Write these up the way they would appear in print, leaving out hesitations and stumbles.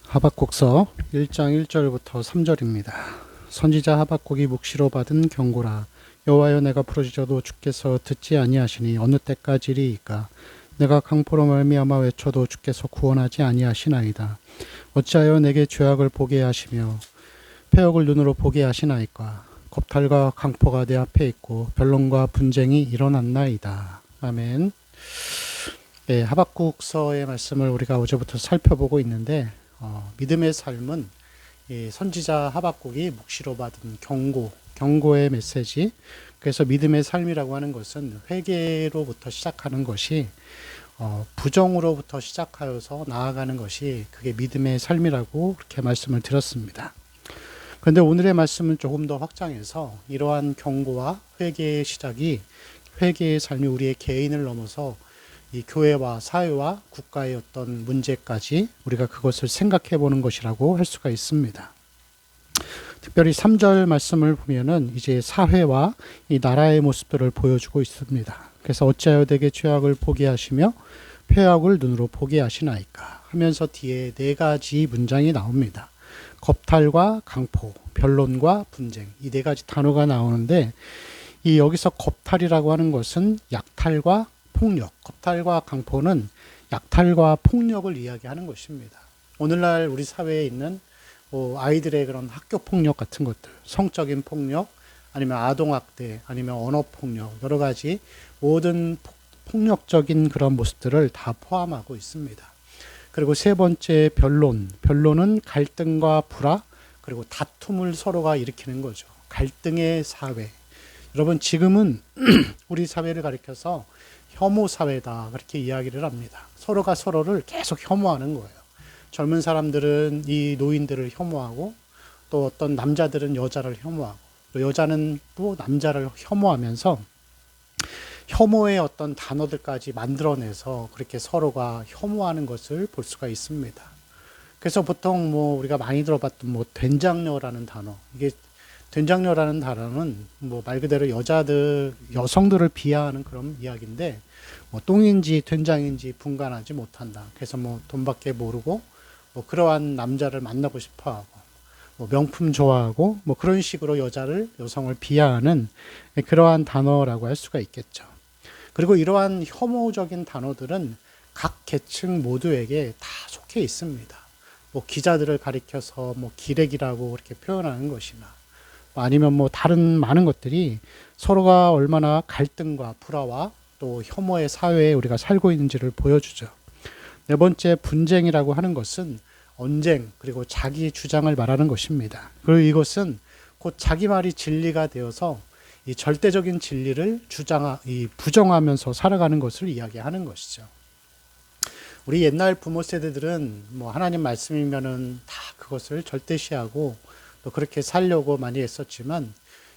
하박국서 1장 1절부터 3절입니다. 선지자 하박국이 묵시로 받은 경고라. 여호와여, 내가 부르짖어도 주께서 듣지 아니하시니 어느 때까지리이까. 내가 강포로 말미암아 외쳐도 주께서 구원하지 아니하시나이다. 어찌하여 내게 죄악을 보게 하시며 패역을 눈으로 보게 하시나이까. 겁탈과 강포가 내 앞에 있고 변론과 분쟁이 일어났나이다. 아멘. 네, 하박국서의 말씀을 우리가 어제부터 살펴보고 있는데 믿음의 삶은 이 선지자 하박국이 묵시로 받은 경고의 메시지. 그래서 믿음의 삶이라고 하는 것은 회개로부터 시작하는 것이 부정으로부터 시작하여서 나아가는 것이 그게 믿음의 삶이라고 그렇게 말씀을 드렸습니다. 그런데 오늘의 말씀은 조금 더 확장해서 이러한 경고와 회개의 시작이 회개의 삶이 우리의 개인을 넘어서 이 교회와 사회와 국가의 어떤 문제까지 우리가 그것을 생각해 보는 것이라고 할 수가 있습니다. 특별히 3절 말씀을 보면은 이제 사회와 이 나라의 모습들을 보여주고 있습니다. 그래서 어찌하여 내게 죄악을 보게 하시며 패악을 눈으로 보게 하시나이까 하면서 뒤에 네 가지 문장이 나옵니다. 겁탈과 강포, 변론과 분쟁, 이 네 가지 단어가 나오는데 이 여기서 겁탈이라고 하는 것은 약탈과 폭력, 겁탈과 강포는 약탈과 폭력을 이야기하는 것입니다. 오늘날 우리 사회에 있는 아이들의 그런 학교 폭력 같은 것들, 성적인 폭력, 아니면 아동학대, 아니면 언어폭력, 여러 가지 모든 폭력적인 그런 모습들을 다 포함하고 있습니다. 그리고 세 번째 변론은 갈등과 불화, 그리고 다툼을 서로가 일으키는 거죠. 갈등의 사회. 여러분, 지금은 우리 사회를 가리켜서 혐오 사회다, 그렇게 이야기를 합니다. 서로가 서로를 계속 혐오하는 거예요. 젊은 사람들은 이 노인들을 혐오하고, 또 어떤 남자들은 여자를 혐오하고, 또 여자는 또 남자를 혐오하면서 혐오의 어떤 단어들까지 만들어내서 그렇게 서로가 혐오하는 것을 볼 수가 있습니다. 그래서 보통 우리가 많이 들어봤던 된장녀라는 단어, 이게 된장녀라는 단어는 말 그대로 여성들을 비하하는 그런 이야기인데, 똥인지 된장인지 분간하지 못한다. 그래서 돈밖에 모르고 그러한 남자를 만나고 싶어하고 명품 좋아하고 그런 식으로 여성을 비하하는 그러한 단어라고 할 수가 있겠죠. 그리고 이러한 혐오적인 단어들은 각 계층 모두에게 다 속해 있습니다. 기자들을 가리켜서 기레기라고 그렇게 표현하는 것이나, 아니면 다른 많은 것들이 서로가 얼마나 갈등과 불화와 또 혐오의 사회에 우리가 살고 있는지를 보여주죠. 네 번째, 분쟁이라고 하는 것은 언쟁, 그리고 자기 주장을 말하는 것입니다. 그리고 이것은 곧 자기 말이 진리가 되어서 이 절대적인 진리를 부정하면서 살아가는 것을 이야기하는 것이죠. 우리 옛날 부모 세대들은 하나님 말씀이면은 다 그것을 절대시하고 또 그렇게 살려고 많이 했었지만,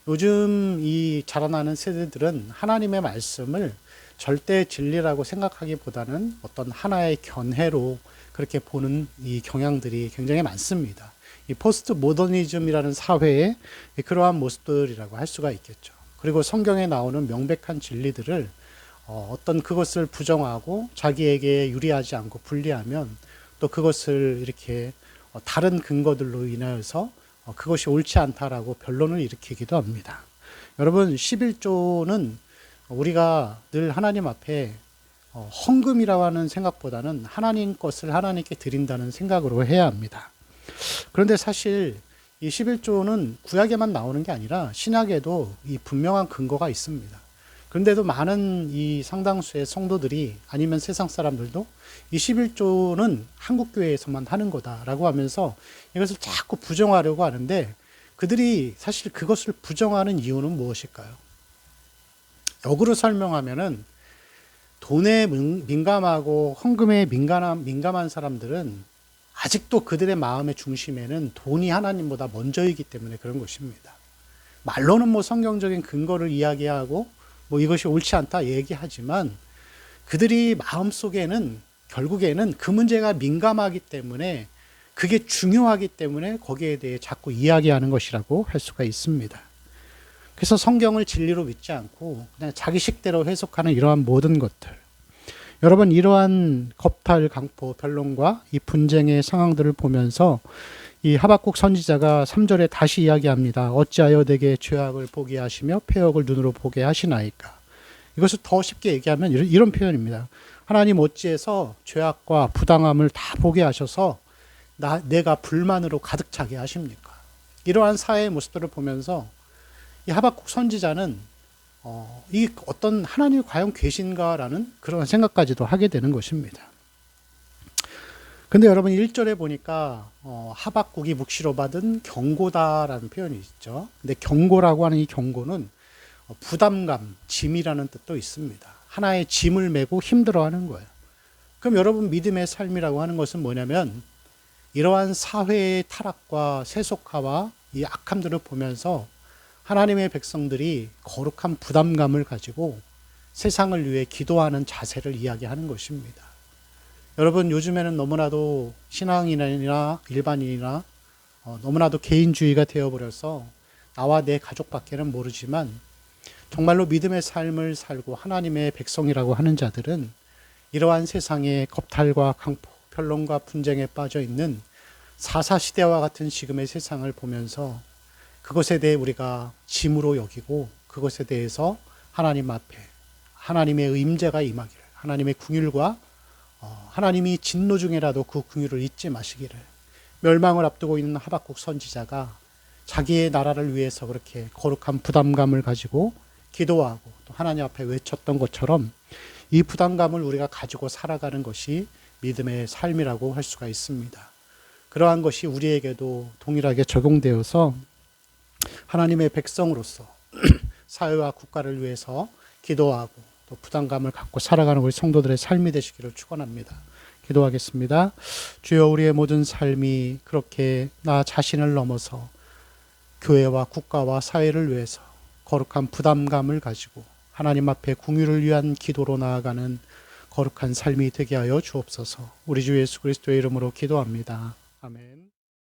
요즘 이 자라나는 세대들은 하나님의 말씀을 절대 진리라고 생각하기보다는 어떤 하나의 견해로 그렇게 보는 이 경향들이 굉장히 많습니다. 이 포스트 모더니즘이라는 사회의 그러한 모습들이라고 할 수가 있겠죠. 그리고 성경에 나오는 명백한 진리들을 어떤 그것을 부정하고 자기에게 유리하지 않고 불리하면 또 그것을 이렇게 다른 근거들로 인하여서 그것이 옳지 않다라고 변론을 일으키기도 합니다. 여러분, 11조는 우리가 늘 하나님 앞에 헌금이라고 하는 생각보다는 하나님 것을 하나님께 드린다는 생각으로 해야 합니다. 그런데 사실 이 11조는 구약에만 나오는 게 아니라 신약에도 이 분명한 근거가 있습니다. 그런데도 많은 이 상당수의 성도들이, 아니면 세상 사람들도 이 11조는 한국교회에서만 하는 거다라고 하면서 이것을 자꾸 부정하려고 하는데, 그들이 사실 그것을 부정하는 이유는 무엇일까요? 역으로 설명하면은 돈에 민감하고 헌금에 민감한 사람들은 아직도 그들의 마음의 중심에는 돈이 하나님보다 먼저이기 때문에 그런 것입니다. 말로는 성경적인 근거를 이야기하고 이것이 옳지 않다 얘기하지만, 그들이 마음속에는 결국에는 그 문제가 민감하기 때문에, 그게 중요하기 때문에 거기에 대해 자꾸 이야기하는 것이라고 할 수가 있습니다. 그래서 성경을 진리로 믿지 않고 그냥 자기 식대로 해석하는 이러한 모든 것들, 여러분, 이러한 겁탈, 강포, 변론과 이 분쟁의 상황들을 보면서 이 하박국 선지자가 3절에 다시 이야기합니다. 어찌하여 내게 죄악을 보게 하시며 폐역을 눈으로 보게 하시나이까. 이것을 더 쉽게 얘기하면 이런 표현입니다. 하나님 어찌해서 죄악과 부당함을 다 보게 하셔서 내가 불만으로 가득 차게 하십니까? 이러한 사회의 모습들을 보면서 이 하박국 선지자는 이 어떤 하나님이 과연 계신가라는 그런 생각까지도 하게 되는 것입니다. 근데 여러분 1절에 보니까 하박국이 묵시로 받은 경고다라는 표현이 있죠. 근데 경고라고 하는 이 경고는 부담감, 짐이라는 뜻도 있습니다. 하나의 짐을 메고 힘들어하는 거예요. 그럼 여러분 믿음의 삶이라고 하는 것은 뭐냐면 이러한 사회의 타락과 세속화와 이 악함들을 보면서 하나님의 백성들이 거룩한 부담감을 가지고 세상을 위해 기도하는 자세를 이야기하는 것입니다. 여러분 요즘에는 너무나도 신앙인이나 일반인이나 너무나도 개인주의가 되어버려서 나와 내 가족밖에는 모르지만 정말로 믿음의 삶을 살고 하나님의 백성이라고 하는 자들은 이러한 세상의 겁탈과 강포, 변론과 분쟁에 빠져 있는 사사시대와 같은 지금의 세상을 보면서 그것에 대해 우리가 짐으로 여기고 그것에 대해서 하나님 앞에 하나님의 임재가 임하기를, 하나님의 긍휼과 하나님이 진노 중에라도 그 긍휼을 잊지 마시기를, 멸망을 앞두고 있는 하박국 선지자가 자기의 나라를 위해서 그렇게 거룩한 부담감을 가지고 기도하고 또 하나님 앞에 외쳤던 것처럼 이 부담감을 우리가 가지고 살아가는 것이 믿음의 삶이라고 할 수가 있습니다. 그러한 것이 우리에게도 동일하게 적용되어서 하나님의 백성으로서 사회와 국가를 위해서 기도하고 또 부담감을 갖고 살아가는 우리 성도들의 삶이 되시기를 축원합니다. 기도하겠습니다. 주여, 우리의 모든 삶이 그렇게 나 자신을 넘어서 교회와 국가와 사회를 위해서 거룩한 부담감을 가지고 하나님 앞에 긍휼을 위한 기도로 나아가는 거룩한 삶이 되게 하여 주옵소서. 우리 주 예수 그리스도의 이름으로 기도합니다. 아멘.